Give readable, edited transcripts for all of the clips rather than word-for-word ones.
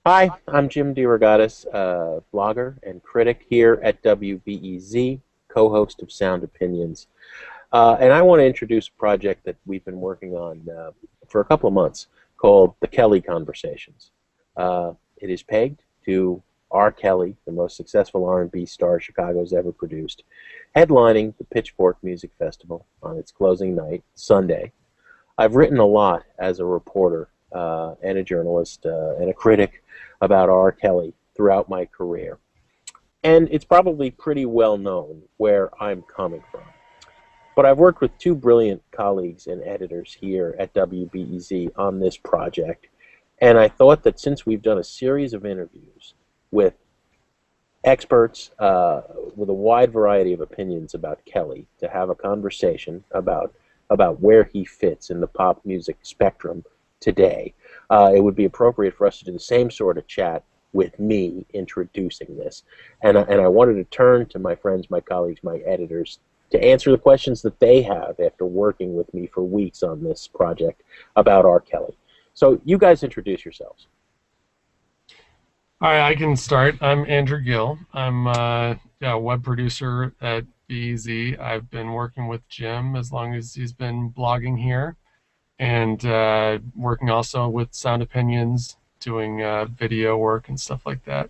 Hi, I'm Jim DeRogatis, blogger and critic here at WBEZ, co-host of Sound Opinions. And I want to introduce a project that we've been working on for a couple of months called the Kelly Conversations. It is pegged to R. Kelly, the most successful R&B star Chicago's ever produced, headlining the Pitchfork Music Festival on its closing night, Sunday. I've written a lot as a reporter and a journalist and a critic about R. Kelly throughout my career. And it's probably pretty well known where I'm coming from. But I've worked with two brilliant colleagues and editors here at WBEZ on this project. And I thought that since we've done a series of interviews with experts with a wide variety of opinions about Kelly, to have a conversation about where he fits in the pop music spectrum today, it would be appropriate for us to do the same sort of chat with me introducing this. And I wanted to turn to my friends, my colleagues, my editors to answer the questions that they have after working with me for weeks on this project about R. Kelly. So you guys introduce yourselves. All right, I can start. I'm Andrew Gill. I'm a web producer at BEZ. I've been working with Jim as long as he's been blogging here, and working also with Sound Opinions, doing video work and stuff like that.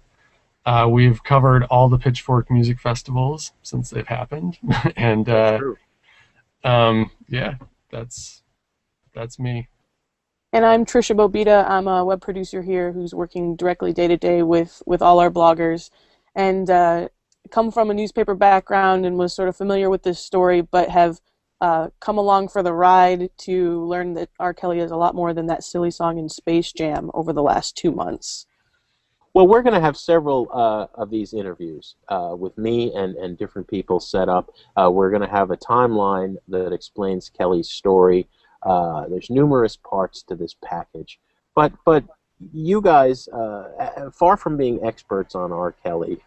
We've covered all the Pitchfork Music Festivals since they've happened, and That's true. yeah, that's that's me. And I'm Tricia Bobeda. I'm a web producer here who's working directly day to day with all our bloggers, and come from a newspaper background and was sort of familiar with this story, but have come along for the ride to learn that R. Kelly is a lot more than that silly song in Space Jam over the last 2 months. Well, we're going to have several of these interviews with me and different people set up. We're going to have a timeline that explains Kelly's story. There's numerous parts to this package, but you guys, far from being experts on R. Kelly,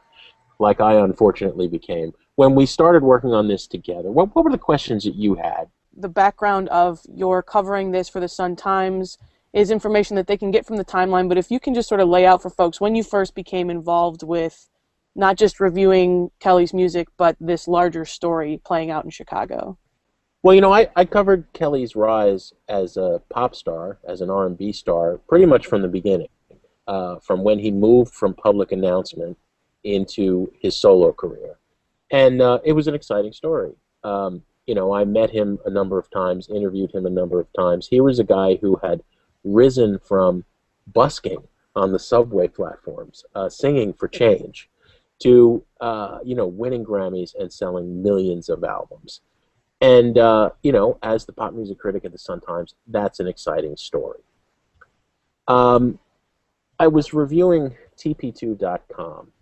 like I unfortunately became, when we started working on this together, what were the questions that you had? The background of your covering this for the Sun-Times is information that they can get from the timeline, but if you can just sort of lay out for folks when you first became involved with not just reviewing Kelly's music, but this larger story playing out in Chicago. Well, I covered Kelly's rise as a pop star, as an R&B star, pretty much from the beginning, from when he moved from public announcement into his solo career. And it was an exciting story. I met him a number of times, interviewed him a number of times. He was a guy who had risen from busking on the subway platforms, singing for change, to winning Grammys and selling millions of albums. And as the pop music critic at the Sun-Times, that's an exciting story. Um, I was reviewing TP2.com,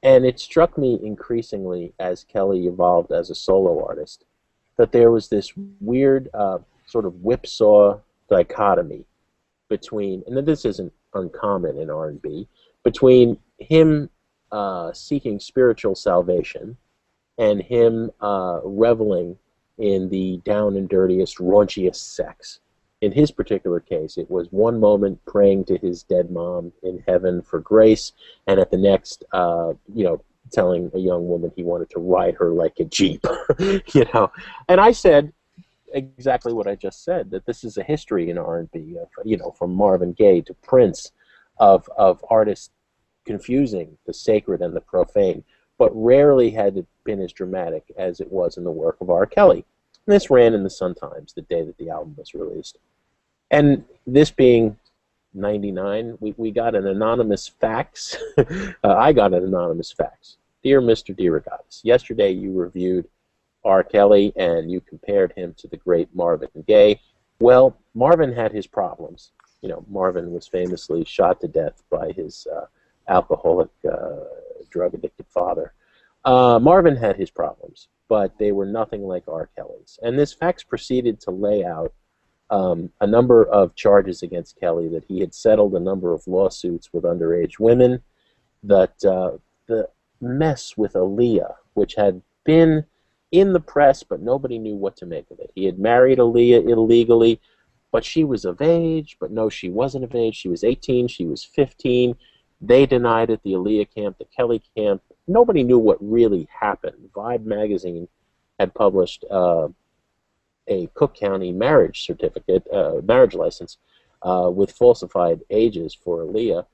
and it struck me increasingly as Kelly evolved as a solo artist that there was this weird sort of whipsaw dichotomy between, and this isn't uncommon in R&B, between him seeking spiritual salvation and him reveling in the down and dirtiest, raunchiest sex. In his particular case, it was one moment praying to his dead mom in heaven for grace, and at the next, telling a young woman he wanted to ride her like a jeep, And I said exactly what I just said, that this is a history in R&B, from Marvin Gaye to Prince, of artists confusing the sacred and the profane, but rarely had it been as dramatic as it was in the work of R. Kelly. And this ran in the Sun-Times the day that the album was released. And this being 99, we got an anonymous fax. I got an anonymous fax. Dear Mr. DeRogatis, yesterday you reviewed R. Kelly and you compared him to the great Marvin Gaye. Well, Marvin had his problems. Marvin was famously shot to death by his alcoholic, drug-addicted father. Marvin had his problems, but they were nothing like R. Kelly's. And this fax proceeded to lay out a number of charges against Kelly, that he had settled a number of lawsuits with underage women, that the mess with Aaliyah, which had been in the press, but nobody knew what to make of it. He had married Aaliyah illegally, but she was of age, but no, she wasn't of age. She was 18, she was 15. They denied it, the Aaliyah camp, the Kelly camp. Nobody knew what really happened. Vibe magazine had published a Cook County marriage certificate, marriage license, with falsified ages for Aaliyah,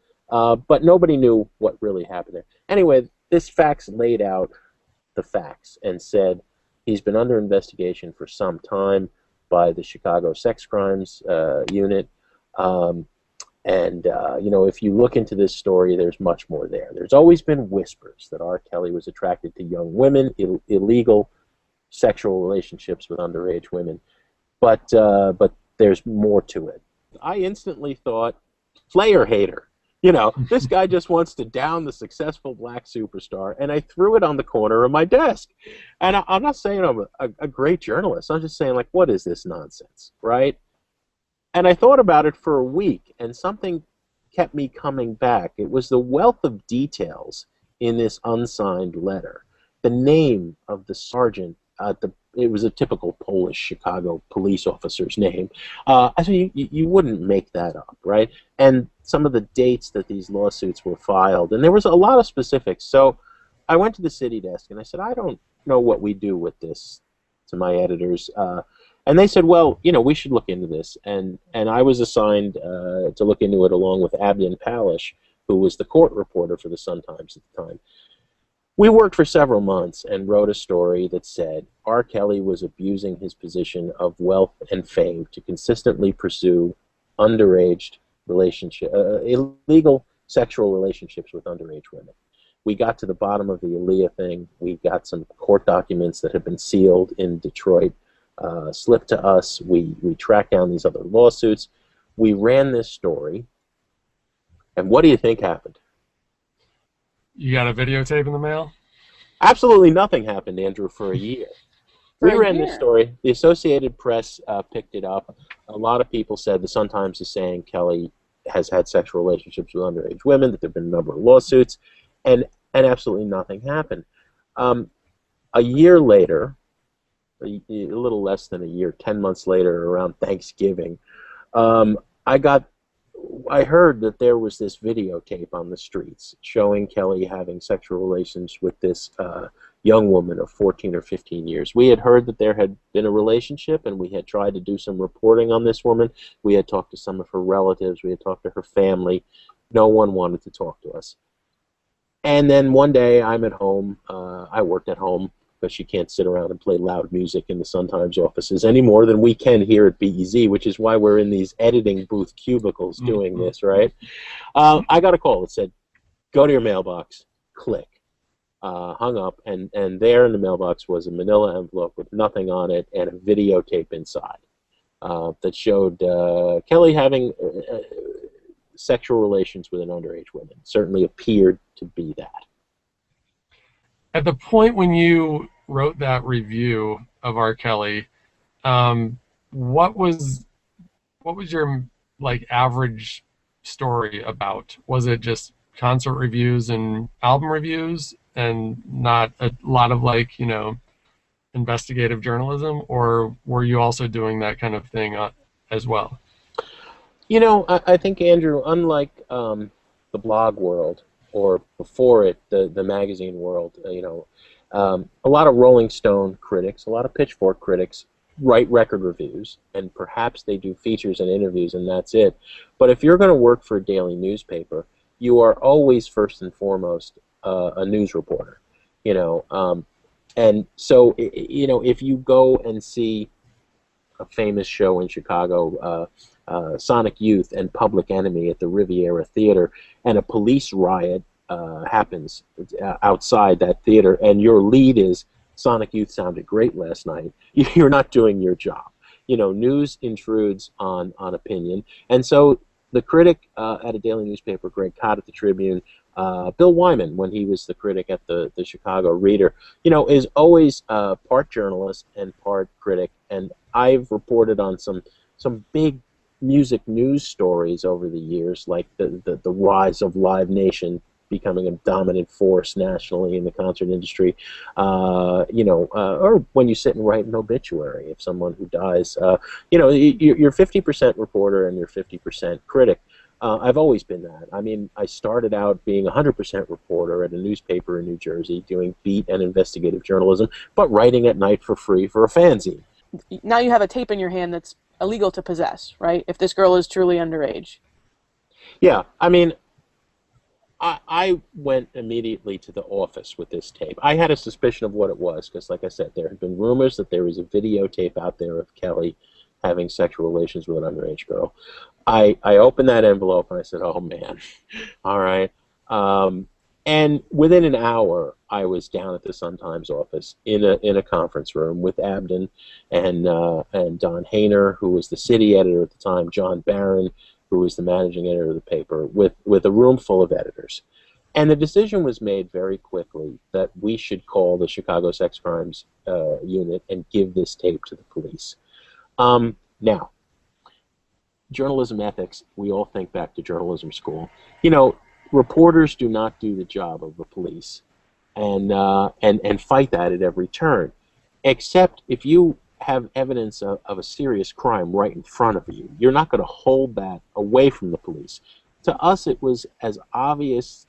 but nobody knew what really happened there. Anyway, this fax laid out the facts and said he's been under investigation for some time by the Chicago Sex Crimes Unit. You know, if you look into this story, there's much more there. There's always been whispers that R. Kelly was attracted to young women, illegal sexual relationships with underage women, but there's more to it. I instantly thought, player hater. You know, this guy just wants to down the successful black superstar, and I threw it on the corner of my desk. And I'm not saying I'm a great journalist. I'm just saying, like, what is this nonsense, right? And I thought about it for a week, and something kept me coming back. It was the wealth of details in this unsigned letter. The name of the sergeant, it was a typical Polish Chicago police officer's name. I mean, you wouldn't make that up, right? And some of the dates that these lawsuits were filed, and there was a lot of specifics. So I went to the city desk, and I said, I don't know what we do with this, to my editors. And they said, well, you know, we should look into this. And I was assigned to look into it along with Abden Palish, who was the court reporter for the Sun-Times at the time. We worked for several months and wrote a story that said R. Kelly was abusing his position of wealth and fame to consistently pursue underage illegal sexual relationships with underage women. We got to the bottom of the Aaliyah thing. We got some court documents that had been sealed in Detroit, slipped to us. We tracked down these other lawsuits. We ran this story. And what do you think happened? You got a videotape in the mail? Absolutely nothing happened, Andrew, for a year. We ran this story. The Associated Press picked it up. A lot of people said the Sun-Times is saying Kelly has had sexual relationships with underage women, that there have been a number of lawsuits, and absolutely nothing happened. A year later, a little less than a year, 10 months later, around Thanksgiving, I heard that there was this videotape on the streets showing Kelly having sexual relations with this young woman of 14 or 15 years. We had heard that there had been a relationship, and we had tried to do some reporting on this woman. We had talked to some of her relatives. We had talked to her family. No one wanted to talk to us. And then one day I'm at home. I worked at home because you can't sit around and play loud music in the Sun-Times offices any more than we can here at BEZ, which is why we're in these editing booth cubicles doing this, right? I got a call that said, go to your mailbox, click. Hung up, and there in the mailbox was a manila envelope with nothing on it and a videotape inside that showed Kelly having sexual relations with an underage woman. Certainly appeared to be that. At the point when you wrote that review of R. Kelly, what was your average story about? Was it just concert reviews and album reviews and not a lot of investigative journalism, or were you also doing that kind of thing as well? You know, I think, Andrew, unlike the blog world, or before it, the magazine world, a lot of Rolling Stone critics, a lot of Pitchfork critics write record reviews, and perhaps they do features and interviews, and that's it. But if you're going to work for a daily newspaper, you are always first and foremost a news reporter, and so if you go and see a famous show in Chicago, Sonic Youth and Public Enemy at the Riviera Theater, and a police riot happens outside that theater, and your lead is Sonic Youth sounded great last night, you're not doing your job. News intrudes on opinion, and so the critic at a daily newspaper, Greg Cott at the Tribune, Bill Wyman, when he was the critic at the Chicago Reader, is always part journalist and part critic, and I've reported on some big music news stories over the years, like the rise of Live Nation becoming a dominant force nationally in the concert industry, or when you sit and write an obituary of someone who dies. You're 50% reporter and you're 50% critic. I've always been that. I mean, I started out being a 100% reporter at a newspaper in New Jersey doing beat and investigative journalism, but writing at night for free for a fanzine. Now you have a tape in your hand that's illegal to possess, right? If this girl is truly underage. Yeah, I mean, I went immediately to the office with this tape. I had a suspicion of what it was because, like I said, there had been rumors that there was a videotape out there of Kelly having sexual relations with an underage girl. I opened that envelope and I said, oh, man, all right. And within an hour, I was down at the Sun-Times office in a conference room with Abden and Don Hayner, who was the city editor at the time, John Barron, who was the managing editor of the paper, with a room full of editors. And the decision was made very quickly that we should call the Chicago Sex Crimes Unit and give this tape to the police. Now, journalism ethics, we all think back to journalism school. You know, reporters do not do the job of the police and fight that at every turn, except if you have evidence of a serious crime right in front of you. You're not going to hold that away from the police. To us, it was as obvious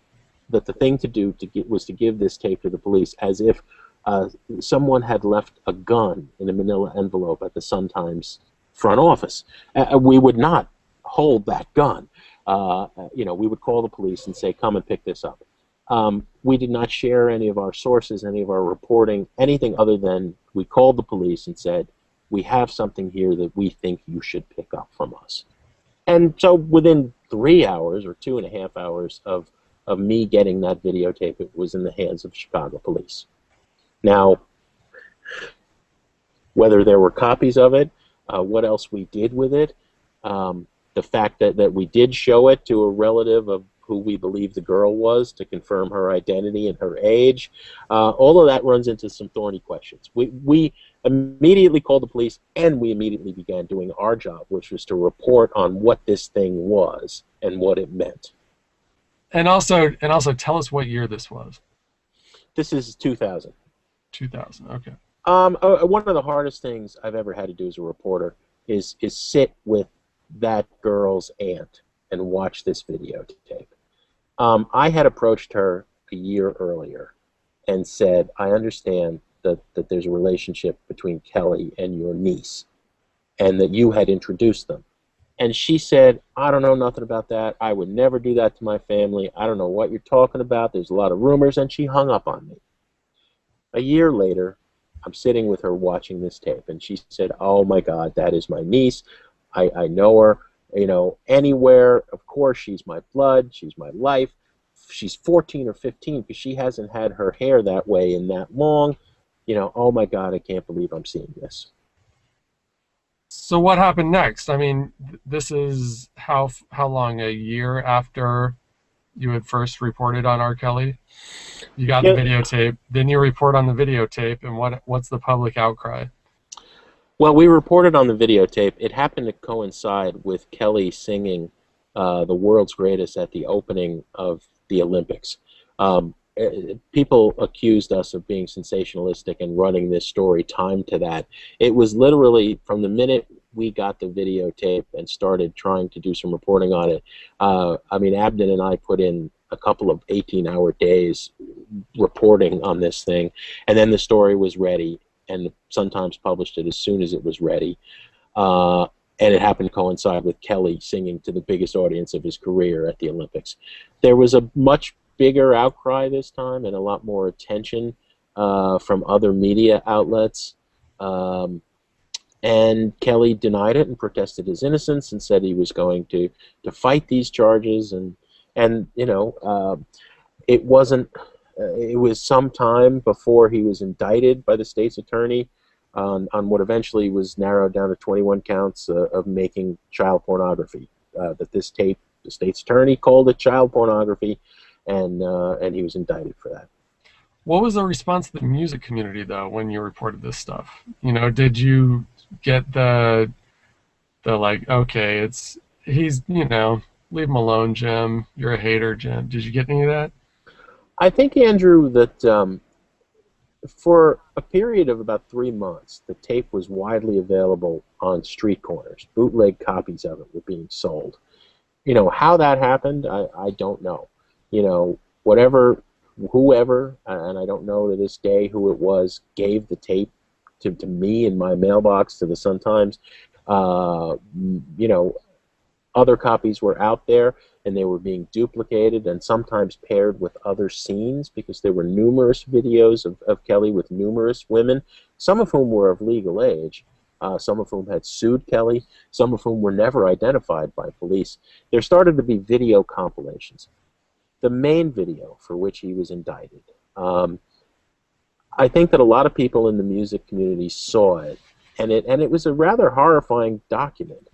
that the thing to do was to give this tape to the police as if someone had left a gun in a manila envelope at the Sun-Times front office. We would not hold that gun. You know, we would call the police and say, come and pick this up. We did not share any of our sources, any of our reporting, anything other than we called the police and said, we have something here that we think you should pick up from us. And so within 3 hours or 2.5 hours of me getting that videotape, it was in the hands of Chicago police. Now, whether there were copies of it, what else we did with it, the fact that we did show it to a relative of who we believe the girl was to confirm her identity and her age, all of that runs into some thorny questions. We immediately called the police, and we immediately began doing our job, which was to report on what this thing was and what it meant. And also tell us what year this was. This is 2000. 2000, okay. One of the hardest things I've ever had to do as a reporter is sit with that girl's aunt and watch this videotape. I had approached her a year earlier and said, I understand that there's a relationship between Kelly and your niece and that you had introduced them. And she said, I don't know nothing about that. I would never do that to my family. I don't know what you're talking about. There's a lot of rumors. And she hung up on me. A year later, I'm sitting with her watching this tape, and she said, oh, my God, that is my niece. I know her. You know, anywhere, of course, she's my blood, she's my life. She's 14 or 15 because she hasn't had her hair that way in that long. You know, oh my God, I can't believe I'm seeing this. So what happened next? I mean, this is how long? A year after you had first reported on R. Kelly? You got the videotape. Then you report on the videotape, and what's the public outcry? Well, we reported on the videotape. It happened to coincide with Kelly singing The World's Greatest at the opening of the Olympics. People accused us of being sensationalistic and running this story timed to that. It was literally from the minute we got the videotape and started trying to do some reporting on it. I mean, Abden and I put in a couple of 18-hour days reporting on this thing, and then the story was ready, and Sun-Times published it as soon as it was ready. And it happened to coincide with Kelly singing to the biggest audience of his career at the Olympics. There was a much bigger outcry this time and a lot more attention from other media outlets. And Kelly denied it and protested his innocence and said he was going to fight these charges. And you know, it wasn't... it was some time before he was indicted by the state's attorney on what eventually was narrowed down to 21 counts of making child pornography. That this tape, the state's attorney called it child pornography, and he was indicted for that. What was the response of the music community, though, when you reported this stuff? You know, did you get the like, okay, he's, you know, leave him alone, Jim. You're a hater, Jim. Did you get any of that? I think, Andrew, that for a period of about 3 months, the tape was widely available on street corners. Bootleg copies of it were being sold. how that happened, I don't know. Whatever, whoever, and I don't know to this day who it was, gave the tape to me in my mailbox to the Sun-Times. Other copies were out there, and they were being duplicated and sometimes paired with other scenes, because there were numerous videos of Kelly with numerous women, some of whom were of legal age, some of whom had sued Kelly, some of whom were never identified by police. There started to be video compilations. The main video for which he was indicted, I think that a lot of people in the music community saw it, and it was a rather horrifying document.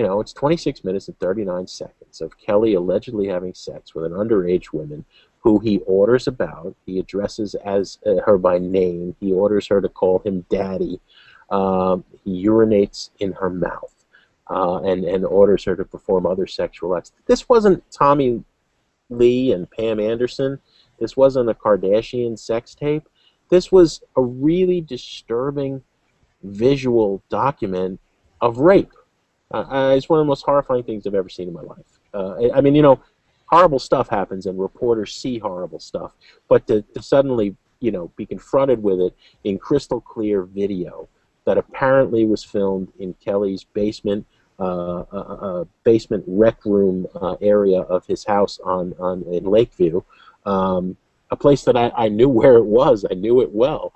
It's 26 minutes and 39 seconds of Kelly allegedly having sex with an underage woman who he orders about. He addresses as her by name. He orders her to call him daddy. He urinates in her mouth and orders her to perform other sexual acts. This wasn't Tommy Lee and Pam Anderson. This wasn't a Kardashian sex tape. This was a really disturbing visual document of rape. It's one of the most horrifying things I've ever seen in my life. Horrible stuff happens, and reporters see horrible stuff, but to suddenly, be confronted with it in crystal clear video that apparently was filmed in Kelly's basement, a basement rec room area of his house in Lakeview, a place that I knew where it was. I knew it well.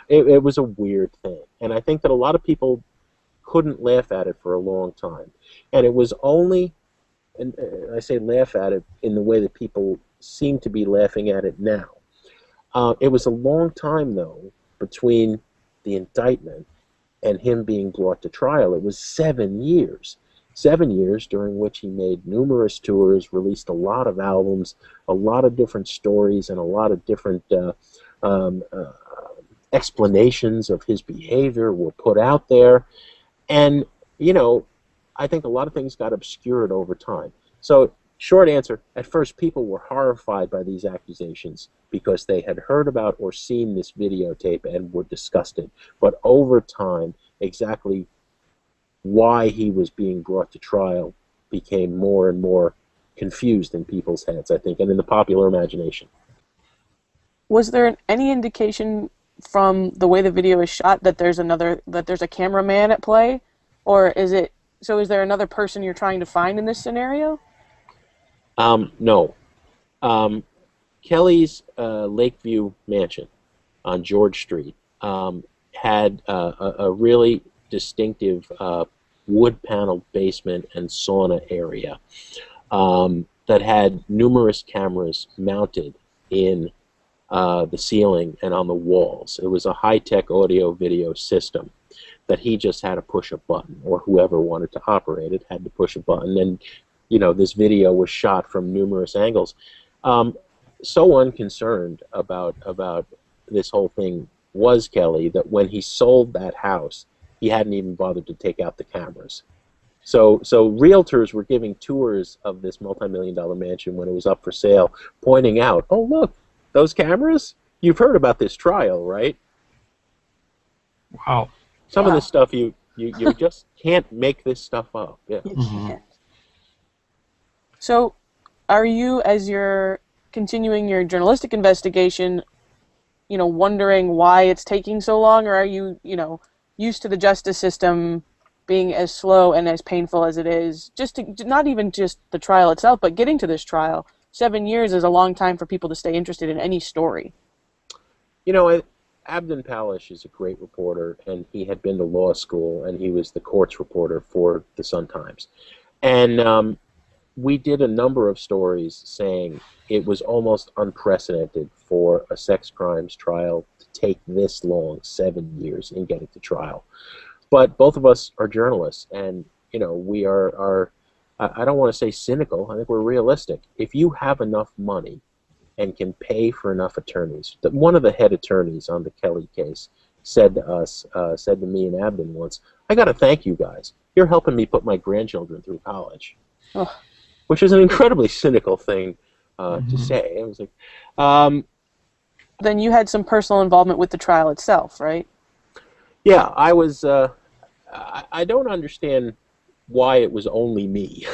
It was a weird thing, and I think that a lot of people couldn't laugh at it for a long time. And it was only, and I say laugh at it in the way that people seem to be laughing at it now. It was a long time, though, between the indictment and him being brought to trial. It was 7 years. 7 years during which he made numerous tours, released a lot of albums, a lot of different stories, and a lot of different explanations of his behavior were put out there. And, I think a lot of things got obscured over time. So, short answer, at first people were horrified by these accusations because they had heard about or seen this videotape and were disgusted. But over time, exactly why he was being brought to trial became more and more confused in people's heads, I think, and in the popular imagination. Was there any indication from the way the video is shot that there's a cameraman at play, or is there another person you're trying to find in this scenario? No. Kelly's Lakeview mansion on George Street had a really distinctive wood-paneled basement and sauna area that had numerous cameras mounted in the ceiling and on the walls. It was a high-tech audio-video system that he just had to push a button, or whoever wanted to operate it had to push a button. And this video was shot from numerous angles. So unconcerned about this whole thing was Kelly that when he sold that house, he hadn't even bothered to take out the cameras. So realtors were giving tours of this multi-million-dollar mansion when it was up for sale, pointing out, "Oh, look, those cameras? You've heard about this trial, right?" Wow. Some of this stuff you just can't make this stuff up. Yeah. You can't. So, are you, as you're continuing your journalistic investigation, wondering why it's taking so long, or are you, used to the justice system being as slow and as painful as it is? Not even just the trial itself, but getting to this trial. 7 years is a long time for people to stay interested in any story. Abdon Palish is a great reporter, and he had been to law school, and he was the courts reporter for the Sun-Times. And we did a number of stories saying it was almost unprecedented for a sex crimes trial to take this long, 7 years, in getting to trial. But both of us are journalists, and we are I don't want to say cynical. I think we're realistic. If you have enough money and can pay for enough attorneys, one of the head attorneys on the Kelly case said to me and Abdon once, "I got to thank you guys. You're helping me put my grandchildren through college." Oh. Which is an incredibly cynical thing to say. I was like, then you had some personal involvement with the trial itself, right? Yeah, I was. I don't understand why it was only me,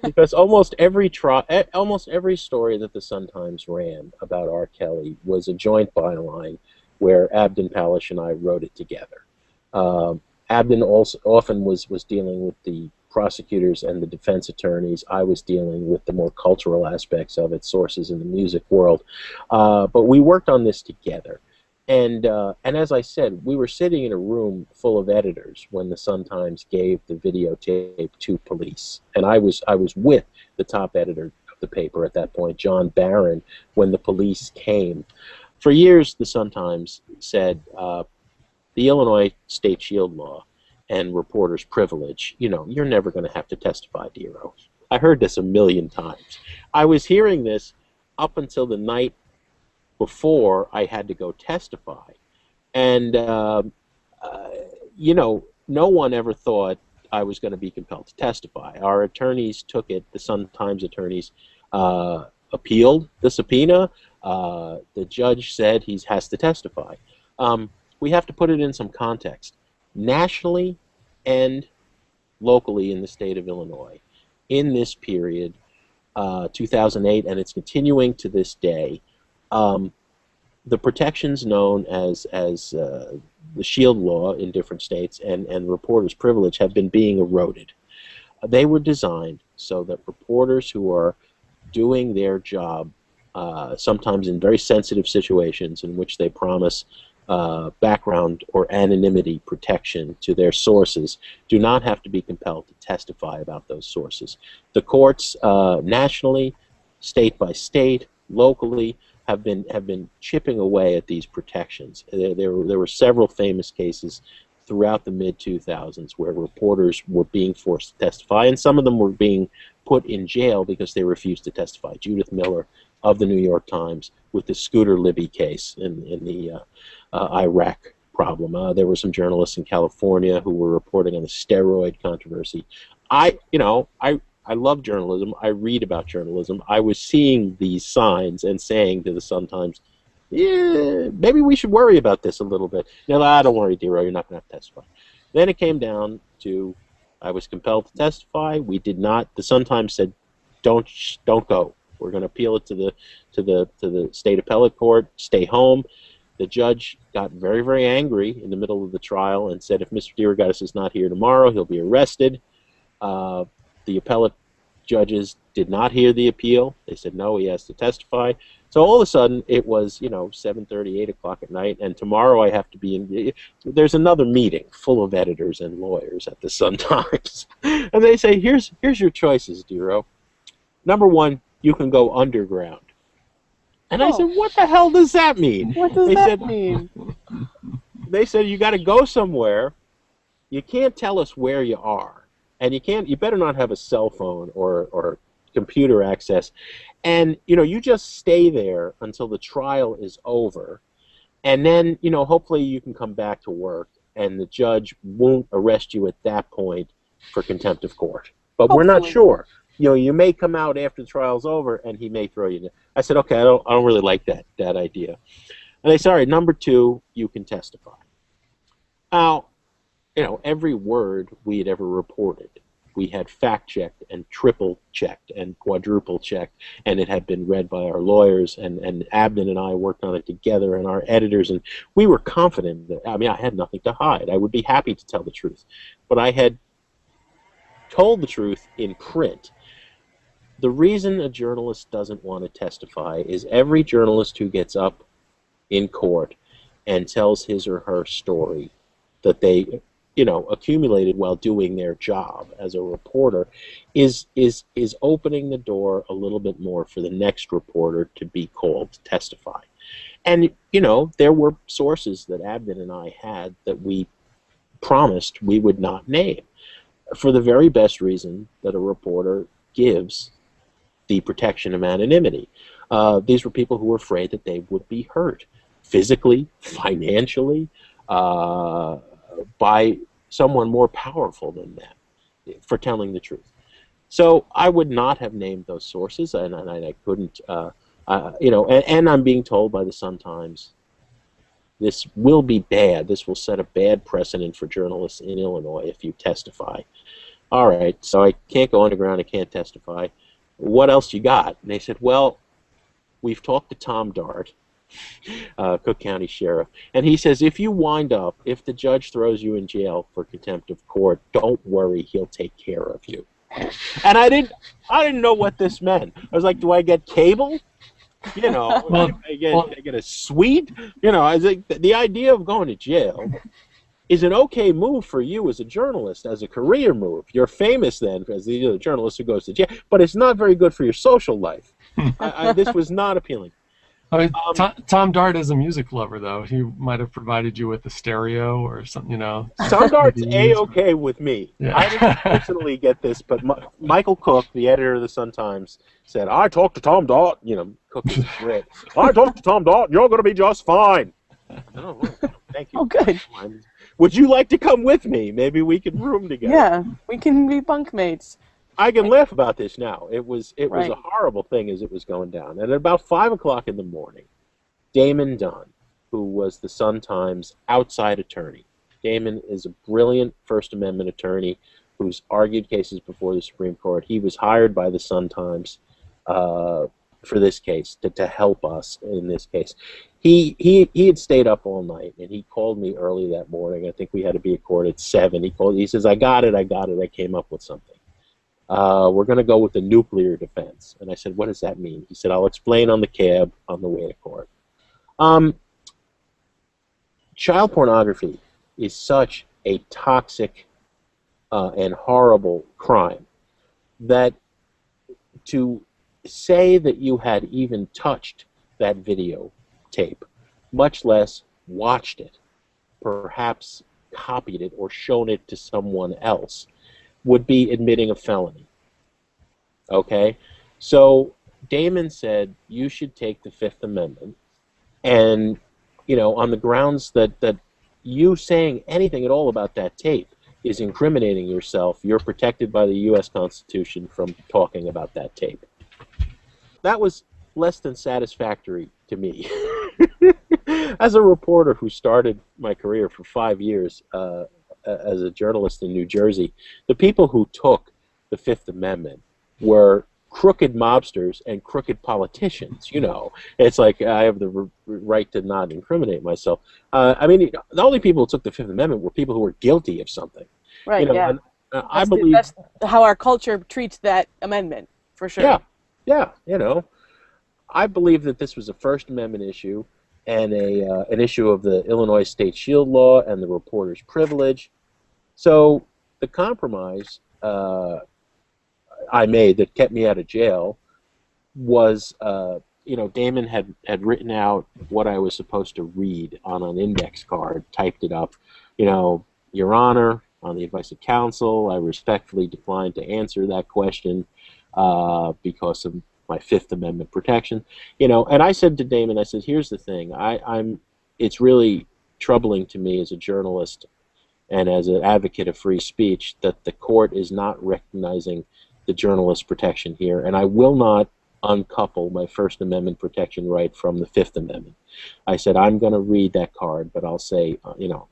because almost every story that the Sun-Times ran about R. Kelly was a joint byline where Abdon Palish and I wrote it together. Abdon also often was dealing with the prosecutors and the defense attorneys. I was dealing with the more cultural aspects of it, sources in the music world. But we worked on this together. And as I said, we were sitting in a room full of editors when the Sun-Times gave the videotape to police. And I was with the top editor of the paper at that point, John Barron, when the police came. For years, the Sun-Times said the Illinois state shield law and reporter's privilege, you're never going to have to testify, Dero. I heard this a million times. I was hearing this up until the night before I had to go testify. And, no one ever thought I was going to be compelled to testify. Our attorneys took it, the Sun-Times attorneys appealed the subpoena. The judge said he has to testify. We have to put it in some context. Nationally and locally in the state of Illinois, in this period, 2008, and it's continuing to this day, the protections known as the shield law in different states and reporters' privilege have been being eroded. They were designed so that reporters who are doing their job, sometimes in very sensitive situations in which they promise background or anonymity protection to their sources, do not have to be compelled to testify about those sources. The courts nationally, state by state, locally, have been chipping away at these protections. There were several famous cases throughout the mid-2000s where reporters were being forced to testify, and some of them were being put in jail because they refused to testify. Judith Miller of the New York Times with the Scooter Libby case in the Iraq problem. There were some journalists in California who were reporting on the steroid controversy. I love journalism. I read about journalism. I was seeing these signs and saying to the Sun-Times, yeah, maybe we should worry about this a little bit. No, don't worry, Dero, you're not going to have to testify. Then it came down to I was compelled to testify. We did not. The Sun-Times said, don't go. We're going to appeal it to the state appellate court. Stay home. The judge got very, very angry in the middle of the trial and said, if Mr. DeRogatis is not here tomorrow, he'll be arrested. The appellate judges did not hear the appeal. They said, no, he has to testify. So all of a sudden, it was, 7:30, 8 o'clock at night, and tomorrow I have to be in. There's another meeting full of editors and lawyers at the Sun-Times. And they say, here's your choices, Dero. Number one, you can go underground. And I said, what the hell does that mean? What does that mean? They said, you got to go somewhere. You can't tell us where you are. And you better not have a cell phone or computer access. And, you just stay there until the trial is over. And then, hopefully you can come back to work and the judge won't arrest you at that point for contempt of court. But we're not sure. You may come out after the trial's over and he may throw you in. I said, okay, I don't really like that idea. And they said, all right, number two, you can testify. Now, every word we had ever reported, we had fact-checked and triple-checked and quadruple-checked, and it had been read by our lawyers, and Abdon and I worked on it together, and our editors, and we were confident that, I had nothing to hide. I would be happy to tell the truth. But I had told the truth in print. The reason a journalist doesn't want to testify is every journalist who gets up in court and tells his or her story that they accumulated while doing their job as a reporter is opening the door a little bit more for the next reporter to be called to testify. And there were sources that Abdon and I had that we promised we would not name for the very best reason that a reporter gives the protection of anonymity. These were people who were afraid that they would be hurt physically, financially, by someone more powerful than them for telling the truth. So I would not have named those sources, and I couldn't, and I'm being told by the Sun-Times, this will be bad. This will set a bad precedent for journalists in Illinois if you testify. all right, so I can't go underground, I can't testify. What else you got? And they said, well, we've talked to Tom Dart, Cook County Sheriff, and he says if you wind up, if the judge throws you in jail for contempt of court, don't worry, he'll take care of you. And I didn't know what this meant. I was like, do I get cable? You know, Well, I get a suite? You know, I was like, the idea of going to jail is an okay move for you as a journalist, as a career move. You're famous then as the journalist who goes to jail, but it's not very good for your social life. This was not appealing. I mean, Tom Dart is a music lover, though. He might have provided you with a stereo or something, you know. Tom Dart's A-okay with me. Yeah. I didn't personally get this, but Michael Cook, the editor of the Sun-Times, said, I talked to Tom Dart. You know, Cook is Brit. I talked to Tom Dart. You're going to be just fine. Oh, thank you. Oh, good. Would you like to come with me? Maybe we could room together. Yeah, we can be bunkmates. I can laugh about this now. It was Right. a horrible thing as it was going down. And at about 5 o'clock in the morning, Damon Dunn, who was the Sun-Times outside attorney. Damon is a brilliant First Amendment attorney who's argued cases before the Supreme Court. He was hired by the Sun-Times for this case, to help us in this case. He had stayed up all night, and he called me early that morning. I think we had to be at court at 7. He says, I got it, I came up with something. We're going to go with the nuclear defense. And I said, what does that mean? He said, I'll explain on the cab on the way to court. Child pornography is such a toxic and horrible crime that to say that you had even touched that videotape, much less watched it, perhaps copied it or shown it to someone else, would be admitting a felony. Okay? So Damon said you should take the Fifth Amendment, and, you know, on the grounds that you saying anything at all about that tape is incriminating yourself, you're protected by the U.S. Constitution from talking about that tape. That was less than satisfactory to me. As a reporter who started my career for 5 years as a journalist in New Jersey, the people who took the Fifth Amendment were crooked mobsters and crooked politicians. You know, it's like I have the right to not incriminate myself. I mean, the only people who took the Fifth Amendment were people who were guilty of something. Right, you know, yeah. and, I believe that's how our culture treats that amendment, for sure. Yeah, you know, I believe that this was a First Amendment issue and an issue of the Illinois State Shield Law and the reporter's privilege. So the compromise I made that kept me out of jail was, you know, Damon had written out what I was supposed to read on an index card, typed it up, you know, Your Honor, on the advice of counsel, I respectfully decline to answer that question because of my Fifth Amendment protection, you know. And I said to Damon, I said, here's the thing, it's really troubling to me as a journalist and as an advocate of free speech that the court is not recognizing the journalist protection here, and I will not uncouple my First Amendment protection right from the Fifth Amendment. I said, I'm going to read that card, but I'll say, you know,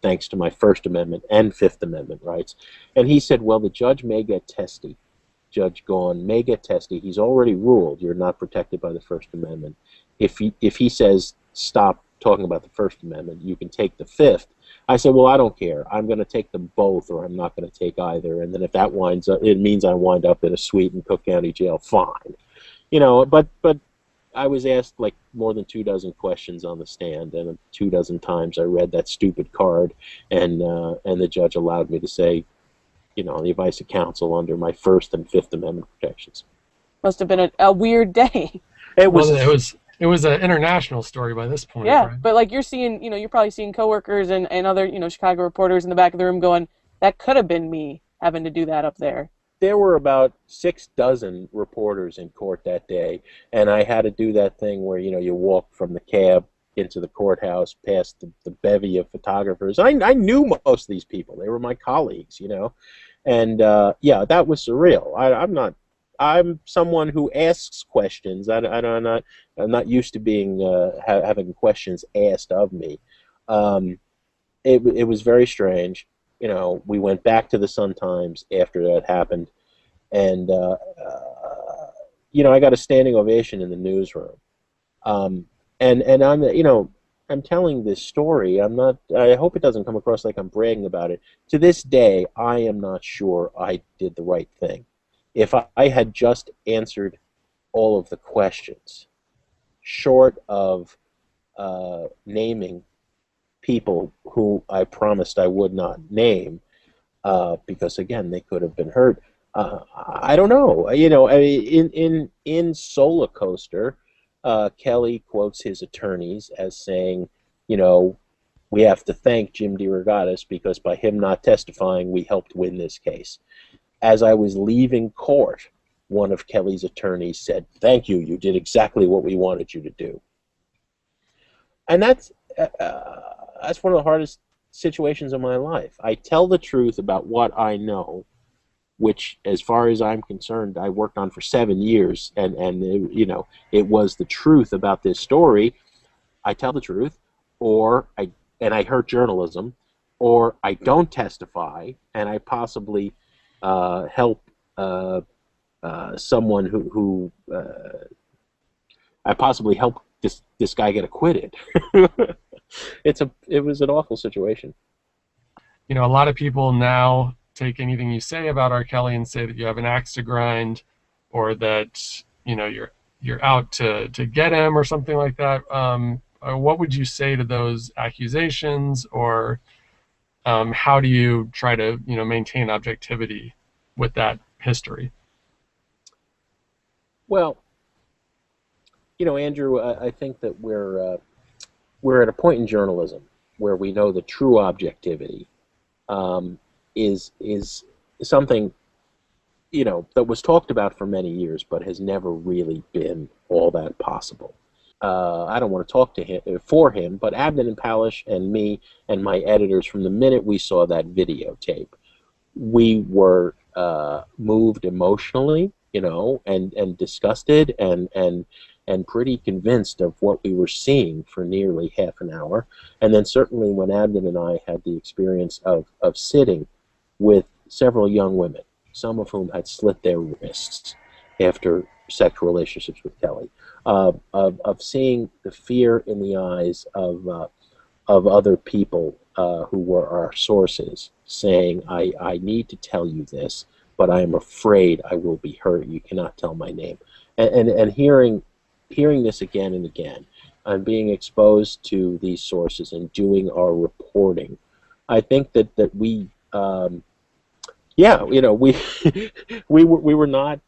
thanks to my First Amendment and Fifth Amendment rights. And he said, well, the judge may get testy. Judge Gaughan may get testy. He's already ruled you're not protected by the First Amendment. If he says stop talking about the First Amendment, you can take the Fifth. I said, well, I don't care. I'm going to take them both, or I'm not going to take either. And then if that winds up, it means I wind up in a suite in Cook County Jail, fine. You know, but I was asked like more than 24 questions on the stand, and 24 times I read that stupid card, and the judge allowed me to say, you know, on the advice of counsel under my First and Fifth Amendment protections. Must have been a weird day. It was an international story by this point. Yeah, right? but like you're seeing, you know, you're probably seeing coworkers and other, you know, Chicago reporters in the back of the room going, that could have been me having to do that up there. There were about 6 dozen reporters in court that day, and I had to do that thing where, you know, you walk from the cab into the courthouse past the bevy of photographers. I knew most of these people. They were my colleagues, you know. And, yeah, that was surreal. I'm someone who asks questions. I'm not used to being having questions asked of me. It was very strange. you know, we went back to the Sun-Times after that happened, and you know, I got a standing ovation in the newsroom. And I'm, you know, I'm telling this story. I'm not. I hope it doesn't come across like I'm bragging about it. To this day, I am not sure I did the right thing. If I had just answered all of the questions, short of naming people who I promised I would not name, because again, they could have been hurt. I don't know. You know, in Solar Coaster, Kelly quotes his attorneys as saying, you know, we have to thank Jim DeRogatis because by him not testifying, we helped win this case. As I was leaving court, one of Kelly's attorneys said, "Thank you. You did exactly what we wanted you to do." And that's one of the hardest situations of my life. I tell the truth about what I know, which, as far as I'm concerned, I worked on for 7 years, and it, you know, it was the truth about this story. I tell the truth, or I hurt journalism, or I don't testify, and I possibly help someone who I possibly help this guy get acquitted. It was an awful situation. You know, a lot of people now take anything you say about R. Kelly and say that you have an axe to grind, or that, you know, you're out to get him or something like that. What would you say to those accusations, or how do you try to, you know, maintain objectivity with that history? Well, you know, Andrew, I think that we're at a point in journalism where we know the true objectivity is something, you know, that was talked about for many years, but has never really been all that possible. I don't want to talk to him for him, but Abden and Palish and me and my editors, from the minute we saw that videotape, we were moved emotionally, you know, and disgusted and pretty convinced of what we were seeing for nearly half an hour. And then certainly when Abden and I had the experience of sitting with several young women, some of whom had slit their wrists after sexual relationships with Kelly, of seeing the fear in the eyes of other people who were our sources, saying, I need to tell you this, but I am afraid I will be hurt. You cannot tell my name. And hearing this again and again, and being exposed to these sources and doing our reporting, I think that we, yeah, you know, we were not,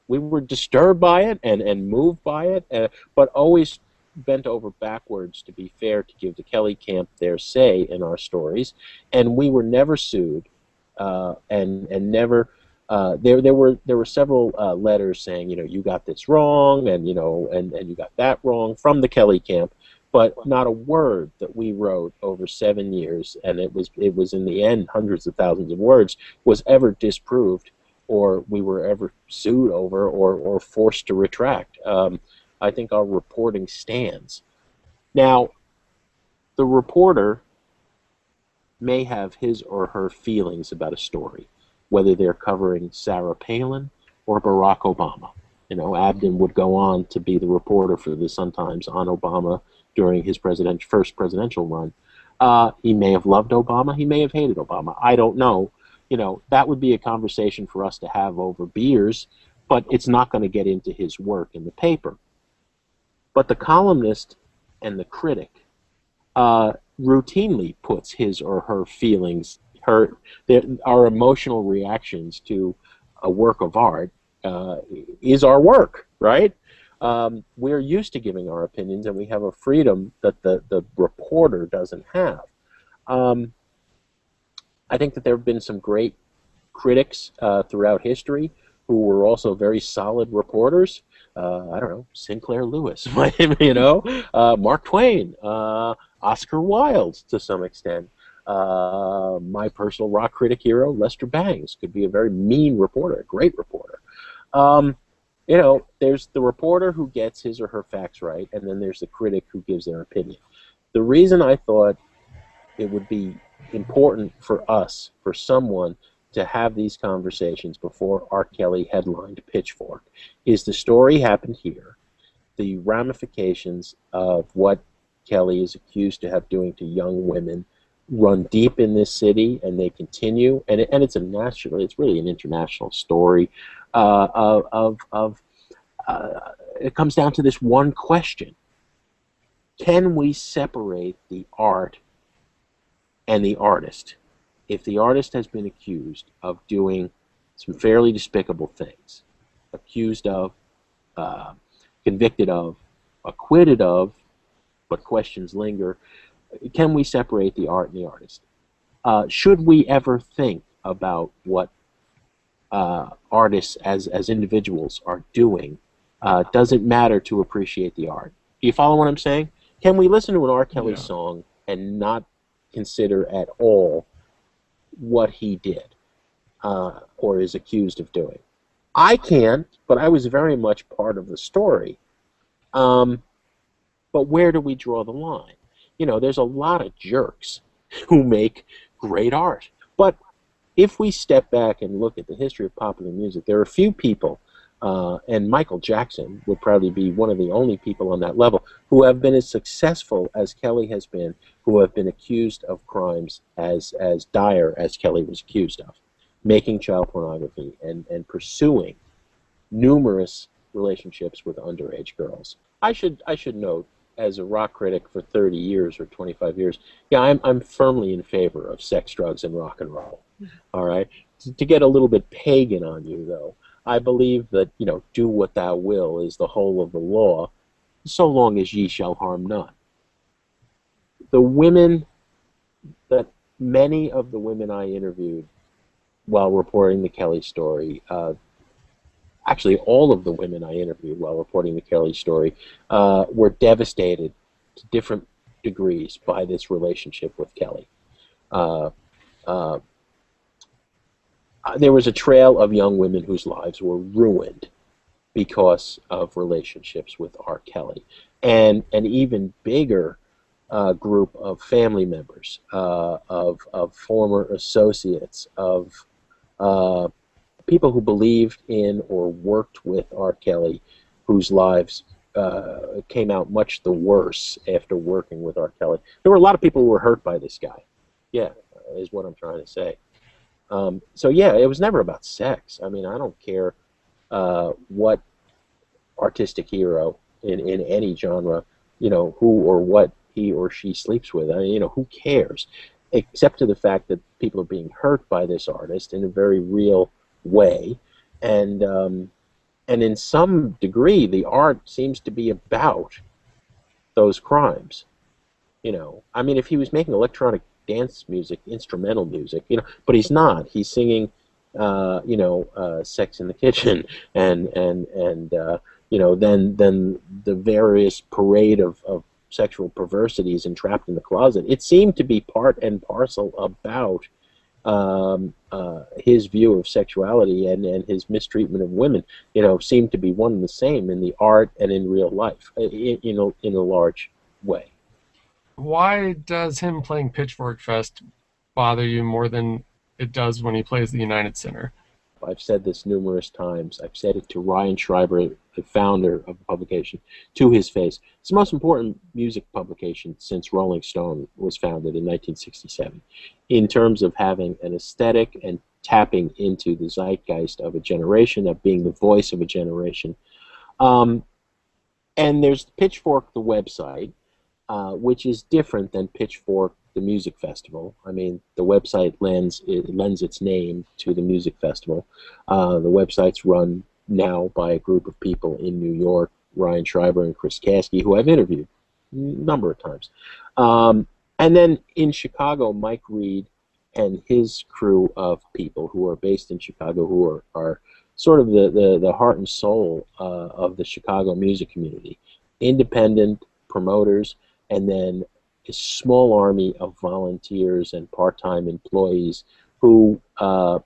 we were disturbed by it and moved by it, but always bent over backwards, to be fair, to give the Kelly camp their say in our stories. And we were never sued, and never. There were several letters saying, you know, you got this wrong, and you know, and you got that wrong, from the Kelly camp, but not a word that we wrote over 7 years, and it was in the end hundreds of thousands of words, was ever disproved, or we were ever sued over, or forced to retract. I think our reporting stands. Now, the reporter may have his or her feelings about a story, whether they're covering Sarah Palin or Barack Obama. You know, Abden would go on to be the reporter for the Sun-Times on Obama during his first presidential run. He may have loved Obama. He may have hated Obama. I don't know. You know, that would be a conversation for us to have over beers, but it's not going to get into his work in the paper. But the columnist and the critic routinely puts his or her feelings, our emotional reactions to a work of art is our work, right? We're used to giving our opinions, and we have a freedom that the reporter doesn't have. I think that there have been some great critics throughout history who were also very solid reporters. I don't know, Sinclair Lewis, you know, Mark Twain, Oscar Wilde to some extent. My personal rock critic hero, Lester Bangs, could be a very mean reporter, a great reporter. You know, there's the reporter who gets his or her facts right, and then there's the critic who gives their opinion. The reason I thought it would be important for us, for someone, to have these conversations before R. Kelly headlined Pitchfork. Is the story happened here? The ramifications of what Kelly is accused to have doing to young women run deep in this city, and they continue. And it's a national, it's really an international story. It comes down to this one question: can we separate the art and the artist? If the artist has been accused of doing some fairly despicable things, accused of, convicted of, acquitted of, but questions linger, can we separate the art and the artist? Should we ever think about what artists as individuals are doing? Does it matter to appreciate the art? Do you follow what I'm saying? Can we listen to an R. Kelly song and not consider at all what he did or is accused of doing? I can't, but I was very much part of the story. But where do we draw the line? You know, there's a lot of jerks who make great art. But if we step back and look at the history of popular music, there are a few people, and Michael Jackson would probably be one of the only people on that level, who have been as successful as Kelly has been, who have been accused of crimes as dire as Kelly was accused of, making child pornography and pursuing numerous relationships with underage girls. I should note, as a rock critic for 30 years or 25 years, yeah, I'm firmly in favor of sex, drugs, and rock and roll. All right? To get a little bit pagan on you, though, I believe that, you know, do what thou will is the whole of the law, so long as ye shall harm none. The women, that many of the women I interviewed while reporting the Kelly story, actually all of the women I interviewed while reporting the Kelly story, were devastated to different degrees by this relationship with Kelly. There was a trail of young women whose lives were ruined because of relationships with R. Kelly, and an even bigger group of family members, of former associates, of people who believed in or worked with R. Kelly, whose lives came out much the worse after working with R. Kelly. There were a lot of people who were hurt by this guy. Yeah, is what I'm trying to say. So yeah, it was never about sex. I mean, I don't care what artistic hero in any genre, you know, who or what he or she sleeps with. I mean, you know, who cares? Except to the fact that people are being hurt by this artist in a very real way, and in some degree, the art seems to be about those crimes. You know, I mean, if he was making electronic dance music, instrumental music, you know, but he's not. He's singing, you know, "Sex in the Kitchen," and you know, then the various parade of sexual perversities and Trapped in the Closet. It seemed to be part and parcel about his view of sexuality and his mistreatment of women. You know, seemed to be one and the same in the art and in real life, in a large way. Why does him playing Pitchfork Fest bother you more than it does when he plays the United Center? I've said this numerous times. I've said it to Ryan Schreiber, the founder of the publication, to his face. It's the most important music publication since Rolling Stone was founded in 1967, in terms of having an aesthetic and tapping into the zeitgeist of a generation, of being the voice of a generation. And there's Pitchfork, the website, which is different than Pitchfork, the music festival. I mean, the website lends its name to the music festival. The website's run now by a group of people in New York, Ryan Schreiber and Chris Kasky, who I've interviewed a number of times. And then in Chicago, Mike Reed and his crew of people who are based in Chicago, who are sort of the heart and soul of the Chicago music community. Independent promoters, and then a small army of volunteers and part-time employees who are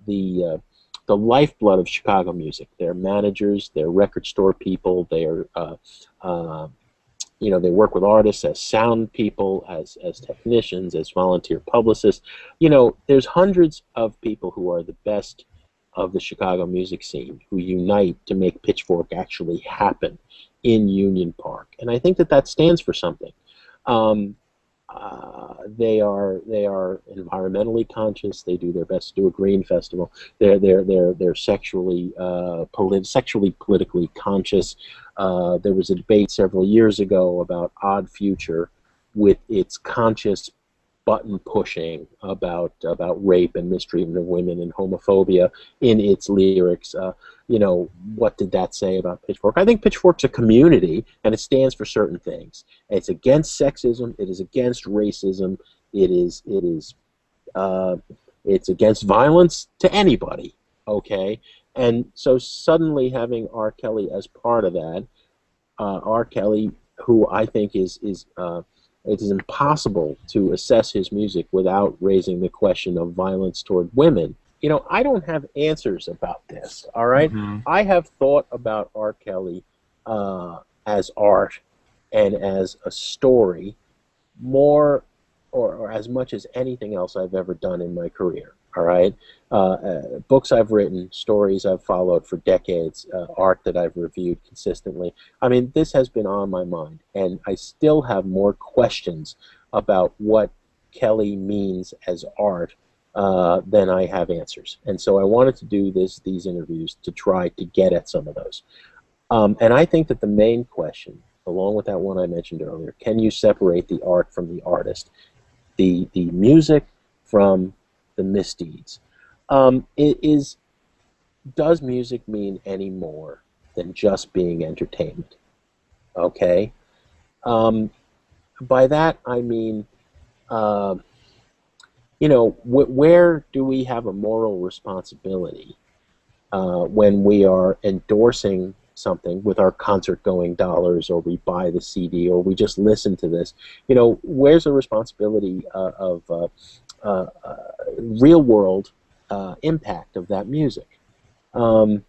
the lifeblood of Chicago music. They're managers, they're record store people, they're They work with artists as sound people, as technicians, as volunteer publicists. There's hundreds of people who are the best of the Chicago music scene who unite to make Pitchfork actually happen in Union Park, and I think that stands for something. They are environmentally conscious. They do their best to do a green festival. They're sexually politically conscious. There was a debate several years ago about Odd Future, with its conscious button pushing about rape and mistreatment of women and homophobia in its lyrics. What did that say about Pitchfork? I think Pitchfork's a community, and it stands for certain things. It's against sexism. It is against racism. It's against violence to anybody. Okay, and so suddenly having R. Kelly as part of that, R. Kelly, who I think it is impossible to assess his music without raising the question of violence toward women. I don't have answers about this, all right? Mm-hmm. I have thought about R. Kelly as art and as a story more or as much as anything else I've ever done in my career, all right? Books I've written, stories I've followed for decades, art that I've reviewed consistently. I mean, this has been on my mind, and I still have more questions about what Kelly means as art than I have answers. And so I wanted to do these interviews to try to get at some of those. And I think that the main question, along with that one I mentioned earlier, can you separate the art from the artist, the music from the misdeeds? Does music mean any more than just being entertainment? Okay? By that I mean, where do we have a moral responsibility when we are endorsing something with our concert-going dollars, or we buy the CD, or we just listen to this? Where's the responsibility of real-world impact of that music? People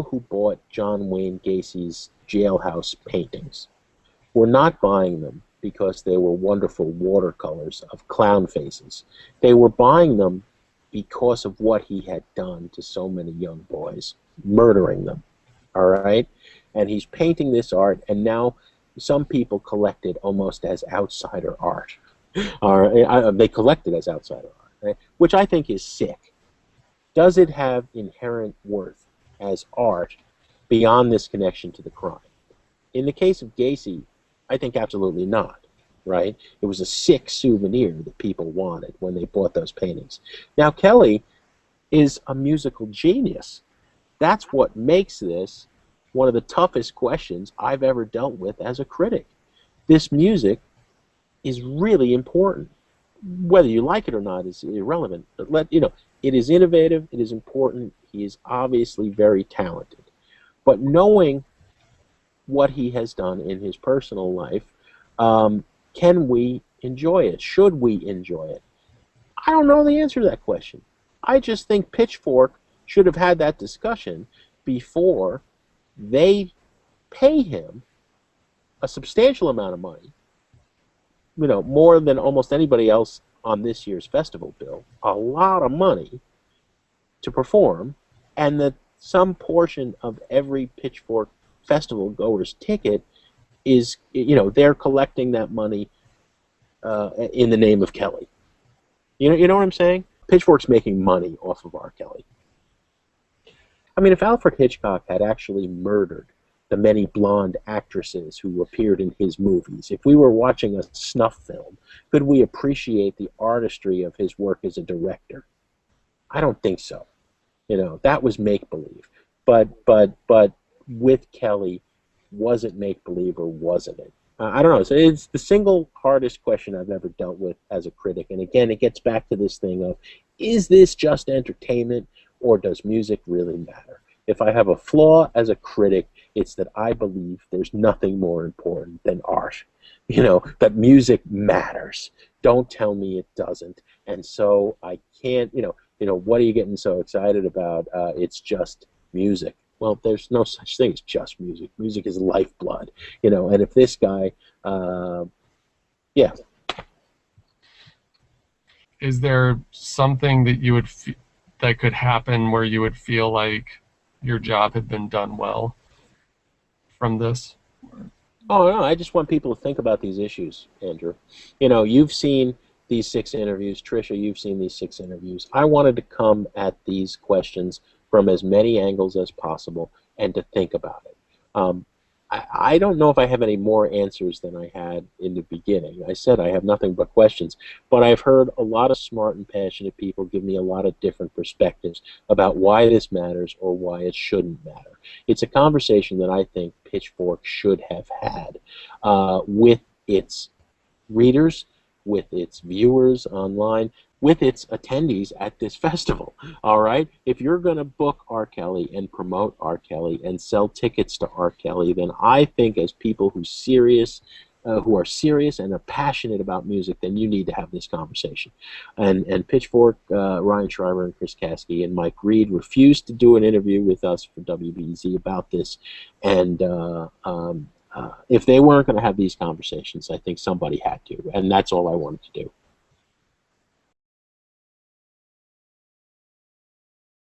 who bought John Wayne Gacy's jailhouse paintings were not buying them because they were wonderful watercolors of clown faces. They were buying them because of what he had done to so many young boys, murdering them, all right? And he's painting this art, and now some people collect it almost as outsider art. They collect it as outsider art, right? Which I think is sick. Does it have inherent worth as art beyond this connection to the crime? In the case of Gacy, I think absolutely not, right? It was a sick souvenir that people wanted when they bought those paintings. Now, Kelly is a musical genius. That's what makes this one of the toughest questions I've ever dealt with as a critic. This music is really important. Whether you like it or not is irrelevant. But it is innovative, it is important, he is obviously very talented. But knowing what he has done in his personal life, can we enjoy it? Should we enjoy it? I don't know the answer to that question. I just think Pitchfork should have had that discussion before they pay him a substantial amount of money, more than almost anybody else on this year's festival bill, a lot of money to perform, and that some portion of every Pitchfork festival goer's ticket is, they're collecting that money in the name of Kelly. You know what I'm saying? Pitchfork's making money off of R. Kelly. I mean, if Alfred Hitchcock had actually murdered the many blonde actresses who appeared in his movies, if we were watching a snuff film, could we appreciate the artistry of his work as a director? I don't think so. That was make-believe. But with Kelly, was it make-believe or wasn't it? I don't know. So it's the single hardest question I've ever dealt with as a critic. And again, it gets back to this thing of, is this just entertainment, or does music really matter? If I have a flaw as a critic, it's that I believe there's nothing more important than art. That music matters. Don't tell me it doesn't. And so I can't, what are you getting so excited about? It's just music. Well, there's no such thing as just music. Music is lifeblood, you know. And if this guy, yeah. Is there something that you would that could happen where you would feel like your job had been done well from this? Oh no, I just want people to think about these issues, Andrew. You know, you've seen these 6 interviews. Tricia, you've seen these 6 interviews. I wanted to come at these questions from as many angles as possible and to think about it. I don't know if I have any more answers than I had in the beginning. I said I have nothing but questions, but I've heard a lot of smart and passionate people give me a lot of different perspectives about why this matters or why it shouldn't matter. It's a conversation that I think Pitchfork should have had with its readers, with its viewers online, with its attendees at this festival. All right? If you're going to book R. Kelly and promote R. Kelly and sell tickets to R. Kelly, then I think as people who are serious and are passionate about music, then you need to have this conversation. And Pitchfork, Ryan Schreiber and Chris Kasky and Mike Reed refused to do an interview with us for WBEZ about this. And if they weren't going to have these conversations, I think somebody had to. And that's all I wanted to do.